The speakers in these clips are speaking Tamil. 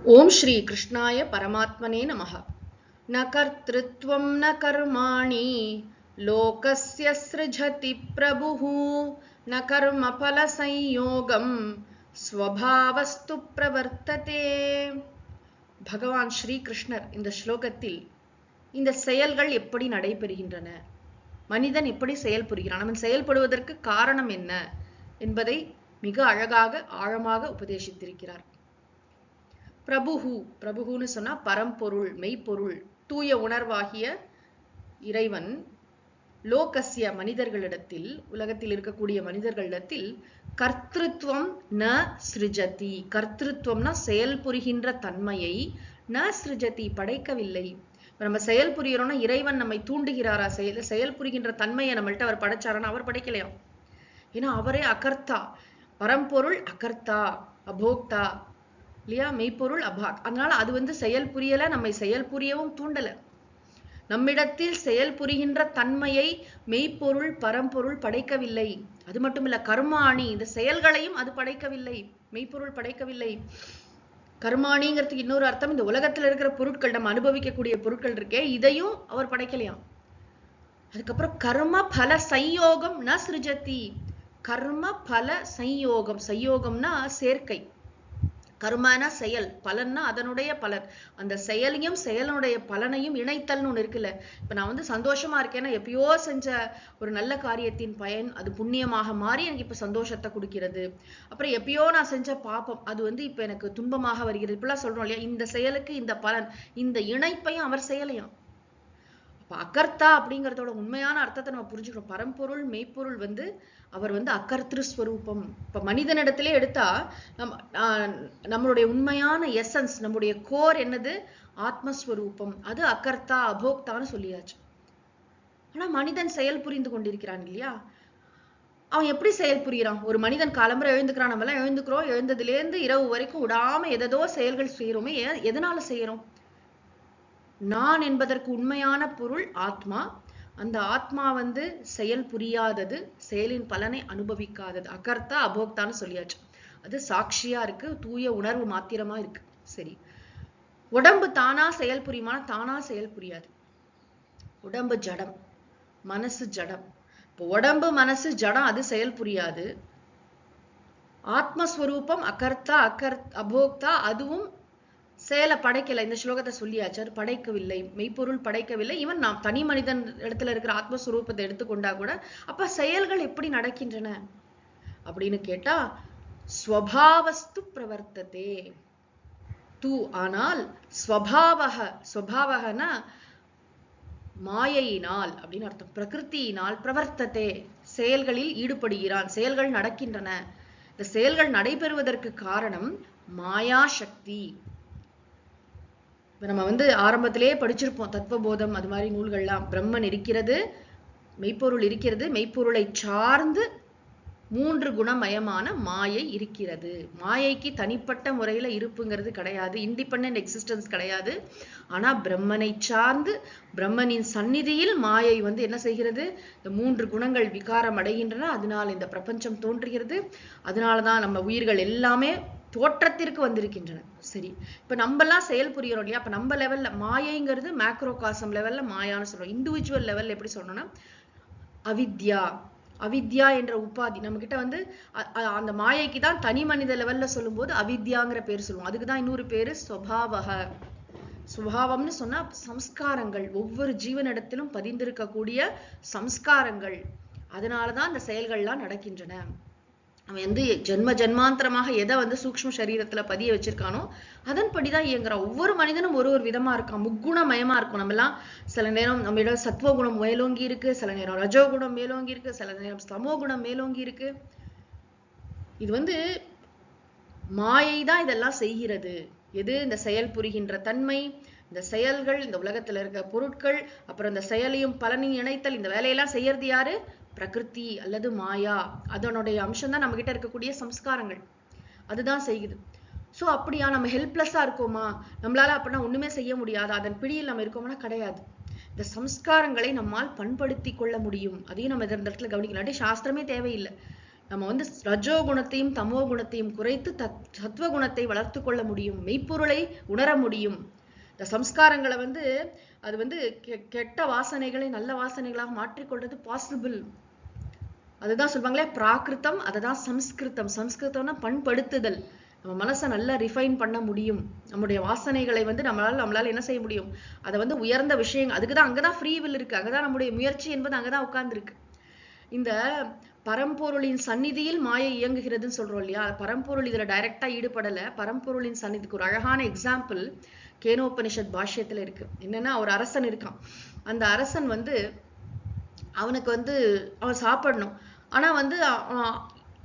ओम श्री कृष्णाय परमात्मने नमः। न कर्तृत्वं न कर्माणि लोकस्य सृजति प्रभुः न कर्मफलसंयोगं स्वभावस्तु प्रवर्तते। भगवान श्री कृष्णர் இந்த ஸ்லோகத்தில் இந்த செயல்கள் எப்படி நடைபெறுகின்றன, மனிதன் எப்படி செயல்புரிகிறான், அவன் செயல்படுவதற்கு காரணம் என்ன என்பதை மிக அழகாக ஆழமாக உபதேசித்திருக்கிறார். பிரபுஹு, பிரபுன்னு சொன்னா பரம்பொருள், மெய்ப்பொருள், தூய உணர்வாகிய இறைவன், லோகஸ்ய மனிதர்களிடத்தில், உலகத்தில் இருக்கக்கூடிய மனிதர்களிடத்தில் கர்த்திருவம் ந சிருஜதி, கர்த்திருவம்னா செயல் புரிகின்ற தன்மையை, ந சிருஜதி படைக்கவில்லை. நம்ம செயல் புரியறோம்னா இறைவன் நம்மை தூண்டுகிறாரா, செயல் புரிகின்ற தன்மையை நம்மள்ட்ட அவர் படைச்சாரானா? அவர் படைக்கலையா. ஏன்னா அவரே அகர்த்தா, பரம்பொருள் அகர்த்தா, அபோக்தா இல்லையா, மெய்ப்பொருள் அபாக். அதனால அது செயல் புரியல, நம்மை செயல் புரியவும் தூண்டல. நம்மிடத்தில் செயல் புரிகின்ற தன்மையை மெய்ப்பொருள் பரம்பொருள் படைக்கவில்லை. அது மட்டும் இல்ல, கர்மாணி, இந்த செயல்களையும் அது படைக்கவில்லை, மெய்ப்பொருள் படைக்கவில்லை. கர்மாணிங்கிறதுக்கு இன்னொரு அர்த்தம், இந்த உலகத்துல இருக்கிற பொருட்கள், நம்ம அனுபவிக்கக்கூடிய பொருட்கள் இருக்கே, இதையும் அவர் படைக்கலையாம். அதுக்கப்புறம் கர்ம பல சையோகம் ந சிருஜதி, கர்ம பல சையோகம், சையோகம்னா சேர்க்கை, கர்மனா செயல், பலன்னா அதனுடைய பலன், அந்த செயலையும் செயலுடைய பலனையும் இணைத்தல்னு ஒண்ணு இருக்குல்ல. இப்ப நான் சந்தோஷமா இருக்கேன்னா எப்பயோ செஞ்ச ஒரு நல்ல காரியத்தின் பயன் அது புண்ணியமாக மாறி எனக்கு இப்ப சந்தோஷத்தை கொடுக்கிறது. அப்புறம் எப்பயோ நான் செஞ்ச பாப்பம் அது இப்ப எனக்கு துன்பமாக வருகிறது. இப்பெல்லாம் சொல்றோம் இல்லையா, இந்த செயலுக்கு இந்த பலன், இந்த இணைப்பையும் அவர் செய்யலையாம். அப்ப அகர்த்தா அப்படிங்கிறதோட உண்மையான அர்த்தத்தை நம்ம புரிஞ்சுக்கணும். பரம்பொருள் மெய்ப்பொருள் அவர் அகர்த்திரு ஸ்வரூபம். இப்ப மனிதனிடத்திலே எடுத்தா நம்மளுடைய உண்மையான எசன்ஸ், நம்முடைய கோர் என்னது? ஆத்மஸ்வரூபம். அது அகர்த்தா அபோக்தான்னு சொல்லியாச்சு. ஆனா மனிதன் செயல் புரிந்து கொண்டிருக்கிறான் இல்லையா. அவன் எப்படி செயல் புரிகிறான்? ஒரு மனிதன் காலம்பரை எழுந்துக்கிறான், நம்ம எல்லாம் எழுந்துக்கிறோம், எழுந்ததுல இருந்து இரவு வரைக்கும் விடாம எதோ செயல்கள் செய்யறோமே. எதனால செய்யறோம்? நான் என்பதற்கு உண்மையான பொருள் ஆத்மா. அந்த ஆத்மா செயல் புரியாதது, செயலின் பலனை அனுபவிக்காதது, அகர்த்தா அபோக்தான்னு சொல்லியாச்சு. அது சாட்சியா இருக்கு, தூய உணர்வு மாத்திரமா இருக்கு. சரி, உடம்பு தானா செயல் புரியுமா? தானா செயல் புரியாது. உடம்பு ஜடம், மனசு ஜடம். இப்போ உடம்பு மனசு ஜடம், அது செயல் புரியாது. ஆத்மஸ்வரூபம் அகர்த்தா அபோக்தா, அதுவும் செயலை படைக்கல. இந்த ஸ்லோகத்தை சொல்லியாச்சு, அது படைக்கவில்லை, மெய்ப்பொருள் படைக்கவில்லை. இவன் நாம் தனி மனிதன் இடத்துல இருக்கிற ஆத்மஸ்வரூபத்தை எடுத்துக்கொண்டா கூட அப்ப செயல்கள் எப்படி நடக்கின்றன அப்படின்னு கேட்டா, ஸ்வபாவஸ்து பிரவர்த்ததே தூ, ஆனால் ஸ்வபாவக, ஸ்வபாவகனா மாயையினால் அப்படின்னு அர்த்தம், பிரகிருத்தியினால், பிரவர்த்ததே செயல்களில் ஈடுபடுகிறான், செயல்கள் நடக்கின்றன. இந்த செயல்கள் நடைபெறுவதற்கு காரணம் மாயா சக்தி. நம்ம ஆரம்பத்திலேயே படிச்சிருப்போம் தத்துவபோதம், அது மாதிரி நூல்கள்லாம். பிரம்மன் இருக்கிறது, மெய்ப்பொருள் இருக்கிறது, மெய்ப்பொருளை சார்ந்து 3 குணமயமான மாயை இருக்கிறது. மாயைக்கு தனிப்பட்ட முறையில இருப்புங்கிறது கிடையாது, இண்டிபெண்டன்ட் எக்ஸிஸ்டன்ஸ் கிடையாது. ஆனா பிரம்மனை சார்ந்து, பிரம்மனின் சந்நிதியில் மாயை என்ன செய்கிறது? இந்த 3 குணங்கள் விகாரம் அடைகின்றன. அதனால இந்த பிரபஞ்சம் தோன்றுகிறது. அதனாலதான் நம்ம உயிர்கள் எல்லாமே தோற்றத்திற்கு வந்திருக்கின்றன. சரி, இப்ப நம்ம எல்லாம் செயல் புரிகிறோம் இல்லையா. அப்ப நம்ம லெவல்ல மாயைங்கிறது மேக்ரோ காசம் லெவல்ல மாயான்னு சொல்றோம். இண்டிவிஜுவல் லெவல்ல எப்படி சொல்லணும்னா அவித்யா, அவித்யா என்ற உபாதி நம்ம கிட்ட அந்த மாயைக்கு தான் தனி மனித லெவல்ல சொல்லும் போது அவித்யாங்கிற பேர் சொல்லுவோம். அதுக்குதான் இன்னொரு பேரு ஸ்வபாவக. சுபாவம்னு சொன்னா சம்ஸ்காரங்கள், ஒவ்வொரு ஜீவனிடத்திலும் பதிந்திருக்கக்கூடிய சம்ஸ்காரங்கள். அதனாலதான் அந்த செயல்கள்லாம் நடக்கின்றன. அவன் ஜென்ம ஜென்மாந்தரமாக எதை சூக்ஷ்ம சரீரத்துல பதிய வச்சிருக்கானோ அதன்படிதான் இயங்குறான். ஒவ்வொரு மனிதனும் ஒரு விதமா இருக்கான், முக்குணமயமா இருக்கும். நம்ம எல்லாம் சில நேரம் நம்மிடம் சத்துவகுணம் மேலோங்கி இருக்கு, சில நேரம் ரஜோகுணம் மேலோங்கி இருக்கு, சில நேரம் சமோகுணம் மேலோங்கி இருக்கு. இது மாயை தான் இதெல்லாம் செய்கிறது. எது? இந்த செயல் புரிகின்ற தன்மை, இந்த செயல்கள், இந்த உலகத்துல இருக்க பொருட்கள், அப்புறம் இந்த செயலையும் பலனையும் இணைத்தல், இந்த வேலையெல்லாம் செய்யறது யாரு? பிரகிருதி அல்லது மாயா. அதனுடைய அம்சம் தான் நம்ம கிட்ட இருக்கக்கூடிய சம்ஸ்காரங்கள், அதுதான் செய்யுது. சோ அப்படியா நம்ம ஹெல்ப்லெஸ்ஸா இருக்கோமா? நம்மளால அப்படின்னா ஒண்ணுமே செய்ய முடியாது, அதன் பிடியில் நம்ம இருக்கோம்னா கிடையாது. இந்த சம்ஸ்காரங்களை நம்மால் பண்படுத்தி கொள்ள முடியும். அதையும் நம்ம இந்த இடத்துல கவனிக்கலாம். சாஸ்திரமே தேவையில்லை. நம்ம வந்து ரஜோ குணத்தையும் தமோ குணத்தையும் குறைத்து சத்துவ குணத்தை வளர்த்து கொள்ள முடியும், மெய்ப்பொருளை உணர முடியும். இந்த சம்ஸ்காரங்களை வந்து அது வந்து கெட்ட வாசனைகளை நல்ல வாசனைகளாக மாற்றிக்கொள்றது பாசிபிள். அதுதான் சொல்லுவாங்களே பிராகிருத்தம், அதுதான் சம்ஸ்கிருதம். சம்ஸ்கிருதம்னா பண்படுத்துதல். நம்ம மனசை நல்லா ரிஃபைன் பண்ண முடியும். நம்முடைய வாசனைகளை வந்து நம்மளால என்ன செய்ய முடியும், அதை வந்து உயர்ந்த விஷயங்கள், அதுக்குதான் அங்கதான் ஃப்ரீ வில் இருக்கு, அங்கதான் நம்முடைய முயற்சி என்பது அங்கதான் உட்கார்ந்து இருக்கு. இந்த பரம்பொருளின் சந்நிதியில் மாயை இயங்குகிறதுன்னு சொல்றோம் இல்லையா, பரம்பொருள் இதுல டைரக்டா ஈடுபடல. பரம்பொருளின் சந்நிதிக்கு ஒரு அழகான எக்ஸாம்பிள் கேனோபனிஷத் பாஷ்யத்துல இருக்கு. என்னன்னா, ஒரு அரசன் இருக்கான். அந்த அரசன் வந்து அவனுக்கு வந்து அவன் சாப்பிடணும். ஆனா வந்து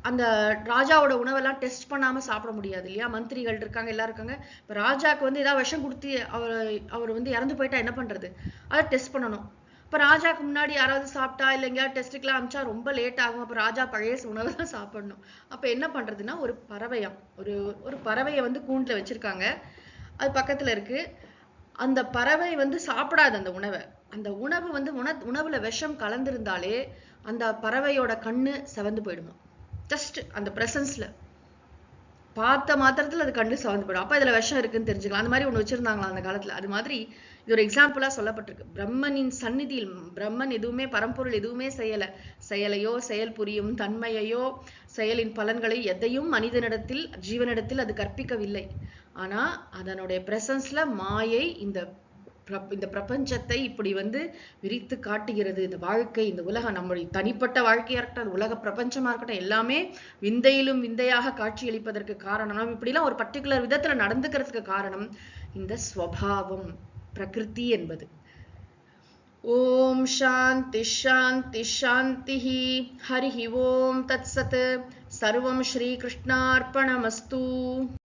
அந்த ராஜாவோட உணவெல்லாம் டெஸ்ட் பண்ணாம சாப்பிட முடியாது இல்லையா, மந்திரிகள் இருக்காங்க, எல்லாரும் இருக்காங்க. இப்ப ராஜாக்கு வந்து ஏதாவது விஷம் கொடுத்து அவர் வந்து இறந்து போயிட்டா என்ன பண்றது, அதை டெஸ்ட் பண்ணணும். இப்ப ராஜாக்கு முன்னாடி யாராவது சாப்பிட்டா இல்ல எங்கேயாவது டெஸ்ட்டுக்கெல்லாம் அமிச்சா ரொம்ப லேட் ஆகும். அப்ப ராஜா பழைய உணவு தான் சாப்பிடணும். அப்ப என்ன பண்றதுன்னா, ஒரு பறவையம் ஒரு பறவையை வந்து கூண்டுல வச்சிருக்காங்க. அது பக்கத்துல இருக்கு. அந்த பறவை வந்து சாப்பிடாது அந்த உணவை. அந்த உணவு வந்து உணவுல விஷம் கலந்திருந்தாலே அந்த பறவையோட கண்ணு செவந்து போயிடுமா. ஜஸ்ட் அந்த பிரசன்ஸ்ல பார்த்த மாத்திரத்துல அது கண்ணு செவந்து போயிடும். அப்ப இதுல விஷம் இருக்குன்னு தெரிஞ்சுக்கலாம். அந்த மாதிரி ஒண்ணு வச்சிருந்தாங்களா அந்த காலத்துல. அது மாதிரி இது ஒரு எக்ஸாம்பிளா சொல்லப்பட்டிருக்கு. பிரம்மனின் சந்நிதியில் பிரம்மன் எதுவுமே, பரம்பொருள் எதுவுமே செயலையோ செயல் புரியும் தன்மையையோ செயலின் பலன்களை எதையும் மனிதனிடத்தில் ஜீவனிடத்தில் அது கற்பிக்கவில்லை. ஆனா அதனுடைய பிரசன்ஸ்ல மாயை இந்த பிரபஞ்சத்தை இப்படி வந்து விரித்து காட்டுகிறது. இந்த வாழ்க்கை, இந்த உலகம், நம்முடைய தனிப்பட்ட வாழ்க்கையா இருக்கட்டும், உலக பிரபஞ்சமா இருக்கட்டும், எல்லாமே விந்தையிலும் விந்தையாக காட்சியளிப்பதற்கு காரணம், நம்ம இப்படிலாம் ஒரு பர்டிகுலர் விதத்துல நடந்துக்கிறதுக்கு காரணம் இந்த ஸ்வபாவம், பிரகிருதி என்பது. ஓம் சாந்தி சாந்தி சாந்தி. ஹரி ஓம் தத் சத். சர்வம் ஸ்ரீ கிருஷ்ணார்ப்பணமஸ்து.